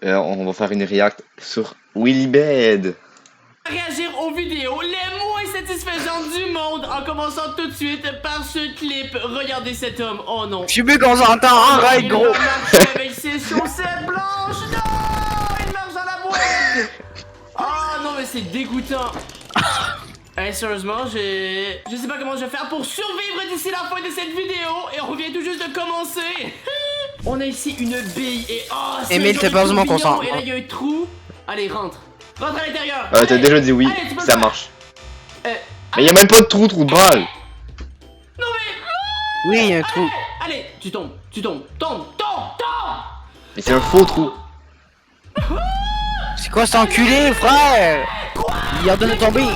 On va faire une react sur Willibed. Réagir aux vidéos les moins satisfaisantes du monde en commençant tout de suite par ce clip. Regardez cet homme, oh non. Je suis mieux qu'on s'entend, arrête gros. Il va marcher avec ses chaussettes blanches, non. Il marche dans la boîte. Oh non mais c'est dégoûtant. Sérieusement, je sais pas comment je vais faire pour survivre d'ici la fin de cette vidéo. Et on vient tout juste de commencer. On a ici une bille et oh c'est Emile, t'es pas vraiment consent. Et là il y a un trou. Allez rentre. Rentre à l'intérieur. T'as déjà dit oui, allez, ça marche. Mais y a même pas de trou de balle. Non mais... Oui, il y a un trou. Allez, tu tombes. Tombe. Mais c'est un faux trou. C'est quoi cet enculé, frère? Il a donné tomber.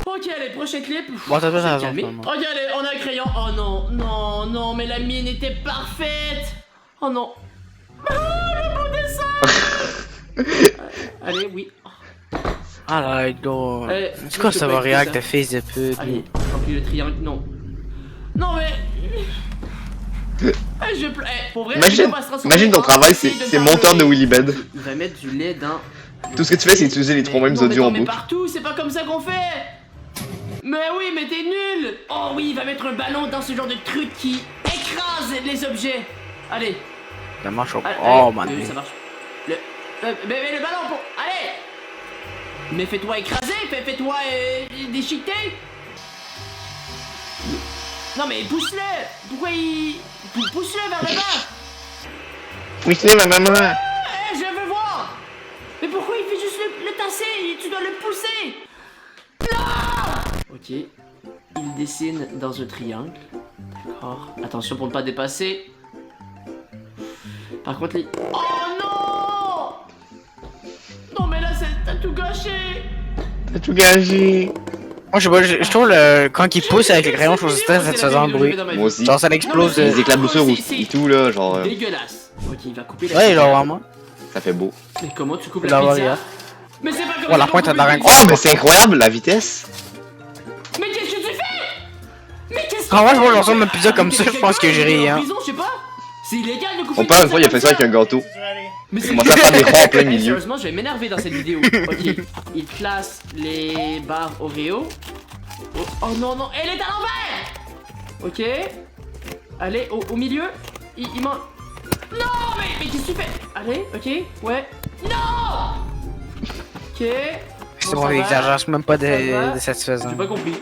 Ok, allez, prochain clip. Bon, t'as raison. Ok, allez, on a un crayon. Oh non, mais la mine était parfaite. Oh non. Ah, le beau dessin. Allez, oui. Arrête gros. C'est je quoi peux ça pas va écouter react, ça. ta fils de pute? Allez, remplis le triangle. Non. Non, mais... pour vrai, Imagine ton travail, c'est monteur de Willibed. Il va mettre du lait dans... Tout ce que tu fais, c'est utiliser les trois mêmes audios en mais boucle. partout, c'est pas comme ça qu'on fait. Mais oui, mais t'es nul. Oh oui, il va mettre un ballon dans ce genre de truc qui écrase les objets. Allez. Ça marche au... Allez, Oh man. ça marche. Mais le ballon pour... Allez. Mais fais-toi écraser, fais-toi déchiqueter. Non mais pousse-le. Pourquoi il... Pousse-le vers le bas. Pousse-le, ma maman. Je veux voir. Mais pourquoi il fait juste le tasser? Tu dois le pousser. Non. Ok. Il dessine dans un triangle. D'accord. Attention pour ne pas dépasser. Par contre les... Oh non. Non mais là t'as tout gâché. T'as tout gagé. Moi je sais pas, je trouve quand il pousse avec le crayon, je trouve que ça te faisait un bruit. Moi aussi. Genre ça l'explose. Les éclaboussures et tout là, genre. Dégueulasse. Ok, il va couper la Ouais, pizza. genre vraiment. Ça fait beau. Mais comment tu coupes La la pizza? regarde. Mais c'est pas comme Oh, la ça pointe qu'on à de la coupe reine. une Oh, mais c'est incroyable la vitesse. pizza. Mais qu'est-ce que tu fais? Mais qu'est-ce que Quand moi je vois tu genre fais? ma pizza comme ça, je pense que j'ai ri hein. En prison, je sais pas. C'est illégal de couper Mon une père, une fois, il a pizza fait ça avec comme un gâteau. Mais Il c'est commençait à faire des ronds en plein Eh, milieu. sérieusement, je vais m'énerver dans cette vidéo. Ok, il place les barres Oreo. Oh non, elle est à l'envers. Ok. Allez, au milieu. Il mange. Non, mais qu'est-ce que tu fais? Allez, ok, ouais. Non. Ok. C'est Bon, bon, ça il va. exagère même pas Ça va. de satisfaisant. J'ai pas compris.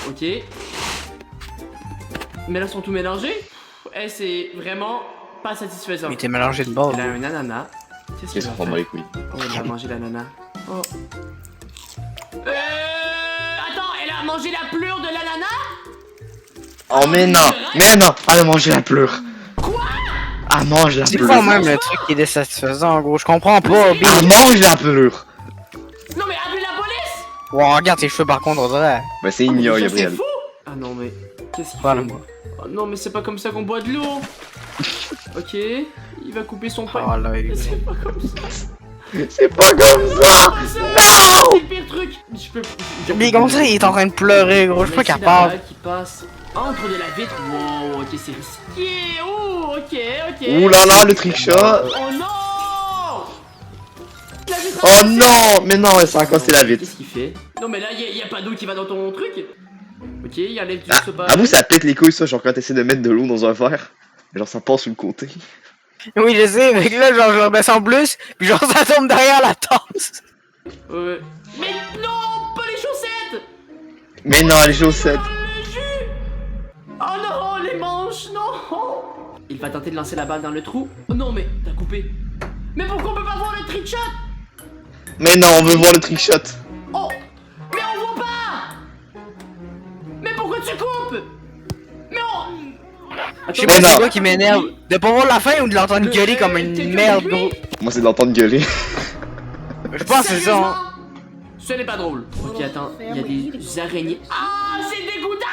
Ok. Mais là, ils sont tout mélangés. C'est vraiment pas satisfaisant. Il était mélangé de bord. Elle a un ananas. Qu'est-ce Qu'est-ce qu'il qu'on va prend faire? les couilles? Oh, elle a mangé l'ananas. Oh. Attends, elle a mangé la pleure de l'ananas? Oh, mais non! Elle a mangé la pleure! Quoi? Elle mange la C'est pleure! quand même le truc qui est désatisfaisant, gros. Je comprends pas, Bill. Elle mange la pleure! Non, mais appelez la police! Wow, regarde tes cheveux par contre, on dirait. Bah, c'est Oh, mais ignoble, déjà, c'est Gabriel. fou! Ah non, mais qu'est-ce qu'il Voilà, fait? moi. Oh non, mais c'est pas comme ça qu'on boit de l'eau! Ok, il va couper son pain. Oh là, Mais c'est pas comme ça! C'est pas comme ça! Non! C'est le pire truc! Je peux. Mais comment ça, il est en train de pleurer, gros. Je suis pas Merci, la capable. balle qui passe entre de la vitre. Wow, ok, c'est risqué. Oh, ok. Ouh là là, le trick shot! Oh non! La vitre a Oh cassé. non! Mais non, ça a cassé la vitre. Qu'est-ce qu'il fait? Non, mais là, y a pas d'eau qui va dans ton truc. Ok, il enlève du Ah, sopa. avoue, ça pète les couilles, ça, genre quand t'essaies de mettre de l'eau dans un verre. Genre, ça passe sur le côté. Oui, je sais, mais là, genre, je redescends plus, puis genre, ça tombe derrière la tasse. Mais non, pas les chaussettes! Mais non, les chaussettes. Le jus! Oh non, les manches, non! Il va tenter de lancer la balle dans le trou. Oh non, mais t'as coupé. Mais pourquoi on peut pas voir le trick shot? Mais non, on veut voir le trick shot. Oh! Mais on voit pas! Mais pourquoi tu coupes? Mais on... Je sais Mais pas non. c'est quoi qui m'énerve. De pas voir la fin ou de l'entendre gueuler comme t'es une comme merde, lui? gros. Moi, c'est de l'entendre gueuler. Je pense que c'est ça, hein. Ce n'est pas drôle. Ok, attends, il y a des araignées. Ah, c'est dégoûtant!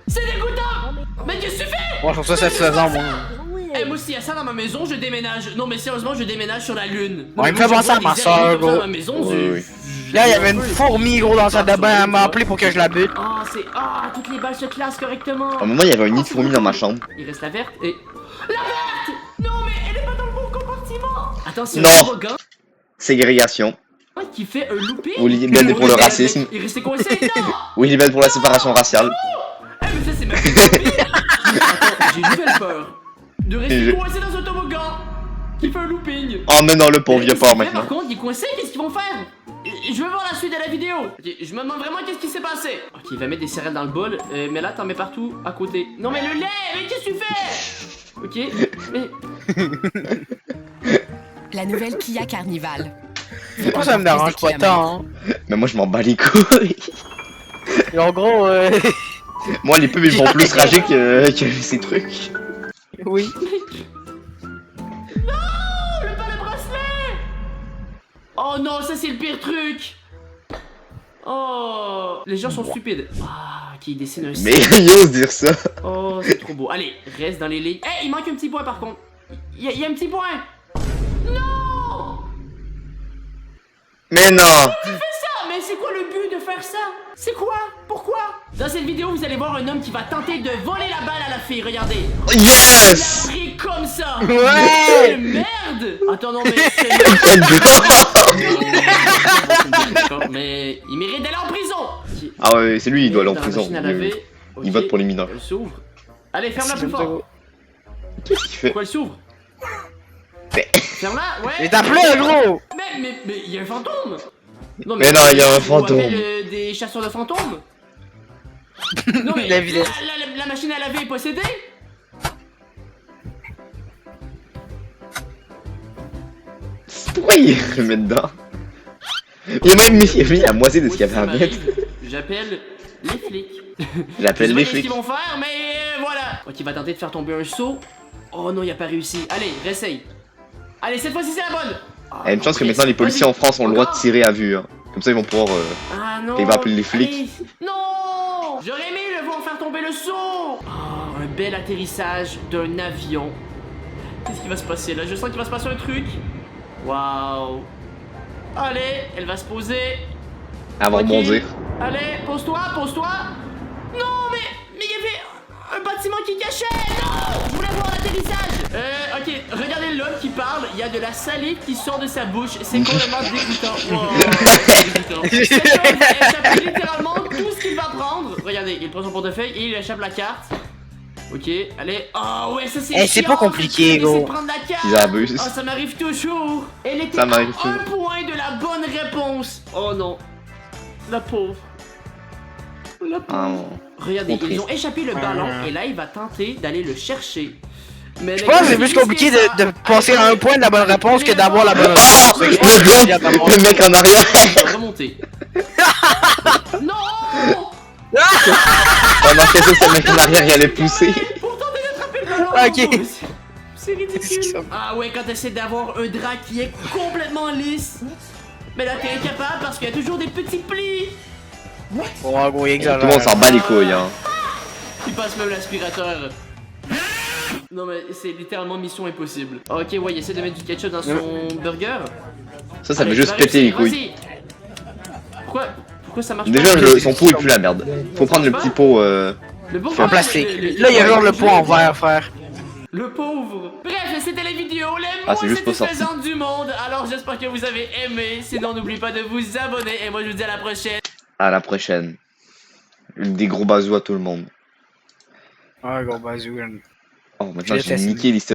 C'est dégoûtant! Mais qu'est-ce que tu fais? Moi, je trouve ça satisfaisant, moi. Eh, moi, s'il y a ça dans ma maison, je déménage. Non, mais sérieusement, je déménage sur la lune. Ouais, il me fait penser à ma soeur, gros. Dans ma maison, Oui. Là, il y avait une fourmi, gros, dans la salle de bain. Elle m'a appelé pour que je la bute. Ah, c'est... Ah, toutes les balles se classent correctement. À un moment, il y avait un nid de fourmis dans ma chambre. Il reste la verte et... La verte! Attends, c'est Non. un toboggan Ségrégation. qui fait un looping. Ou libelle pour le racisme. Il est resté coincé, non. Ou libelle pour la séparation raciale. Eh, mais ça, c'est même pas pire. Attends, j'ai une nouvelle peur. De rester coincé dans un toboggan qui fait un looping. Oh, mais non, le pauvre, il y a pas Par maintenant. contre, il est coincé, qu'est-ce qu'ils vont faire? Je veux voir la suite de la vidéo. Ok, je me demande vraiment qu'est-ce qui s'est passé. Ok, il va mettre des céréales dans le bol, mais là, t'en mets partout à côté. Non, mais le lait, mais qu'est-ce que tu fais? Ok, mais... La nouvelle Kia Carnival. Moi, ça me dérange pas tant. Hein. Mais moi, je m'en bats les couilles. Et en gros, Moi, les pubs, ils font plus rager que ces trucs. oui. Le pas le bracelet. Oh non, ça c'est le pire truc. Oh, les gens sont stupides. Ah, qui dessine un Mais il ose dire ça. Oh, c'est trop beau. Allez, reste dans les lignes. Eh, il manque un petit point par contre. Il y a un petit point. Non. Mais non. Tu fais ça. Mais c'est quoi le but de faire ça? C'est quoi? Pourquoi? Dans cette vidéo, vous allez voir un homme qui va tenter de voler la balle à la fille. Regardez. Yes. Pris comme ça. Ouais. Quelle merde. Attends, non, mais... D'accord, mais il mérite d'aller en prison. Ah ouais, c'est lui, il doit aller en Dans la prison. machine à laver. Il Ok, vote pour les mineurs. Elle s'ouvre. Allez, ferme-la plus fort. Qu'est-ce qu'il fait? Pourquoi elle s'ouvre? Mais- Ferme-la, ouais. Mais t'as plein, gros. Mais il y a un fantôme. Non, Mais non, il y a un on fantôme. appelle, des chasseurs de fantômes. Non mais La vitesse. la machine à laver est possédée. Pourquoi il remet dedans? Il a même mis la moitié de ce qu'il y avait à mettre. J'appelle les flics. J'appelle Je sais pas les ce flics. qu'ils vont faire, mais voilà. Ok, il va tenter de faire tomber un seau. Oh non, il a pas réussi. Allez, réessaye. Allez, cette fois-ci c'est la bonne. Il y a une chance que maintenant les policiers en France ont le droit de tirer à vue. Hein. Comme ça ils vont pouvoir... Ah non. Il va appeler les flics. Allez. Non. J'aurais aimé le voir faire tomber le seau. Oh, un bel atterrissage d'un avion. Qu'est-ce qui va se passer là? Je sens qu'il va se passer un truc. Waouh. Allez, elle va se poser. Avant de Ok. bondir. Allez, pose-toi, pose-toi. Non, mais il y avait un bâtiment qui cachait. Non, je voulais voir l'atterrissage. Ok, regardez l'homme qui parle. Il y a de la salive qui sort de sa bouche. C'est complètement dégoûtant. Wow, c'est dégoûtant. Cet homme échappe littéralement tout ce qu'il va prendre. Regardez, il prend son portefeuille et il échappe la carte. Ok, allez. Oh ouais, ça c'est Eh, c'est chiant, pas compliqué, de gros. prendre la carte. Ils abusent. Oh, ça m'arrive toujours. Elle était Ça à m'arrive un toujours. point de la bonne réponse. Oh non. La pauvre. La pauvre. Ah non. Regardez, Trop ils ont triste. échappé le ballon et là il va tenter d'aller le chercher. Mais Je pense que c'est plus compliqué de passer à un point de la bonne réponse que d'avoir la bonne réponse. Le gars, le mec en arrière. Il va remonter. Non. On a fait ça, c'est le mec en arrière, il allait pousser. Pour tenter d'attraper le ballon. Ok. C'est ridicule. Ah ouais, quand t'essaies d'avoir un drap qui est complètement lisse. Mais là t'es incapable parce qu'il y a toujours des petits plis. Bon, en gros, il Tout le monde exagère. s'en bat les couilles, hein. Il passe même l'aspirateur. Non mais c'est littéralement mission impossible. Ok, ouais, il essaie de mettre du ketchup dans son burger. Ça Allez, veut tu juste vas péter les réussir, couilles. vas-y. Pourquoi ça marche Déjà, pas? son pot il pue la merde. Faut prendre le petit pot. Le pauvre En plastique. Là, il y a genre le pot en verre, frère. Le pauvre. Bref, c'était la vidéo, les Ah, moins c'est juste pas sorti. satisfaisantes du monde. Alors j'espère que vous avez aimé. Sinon, n'oubliez pas de vous abonner. Et moi, je vous dis à la prochaine. À la prochaine. Des gros bazous à tout le monde. Ouais, gros, bazou. Oh, maintenant j'ai déteste. niqué l'histoire.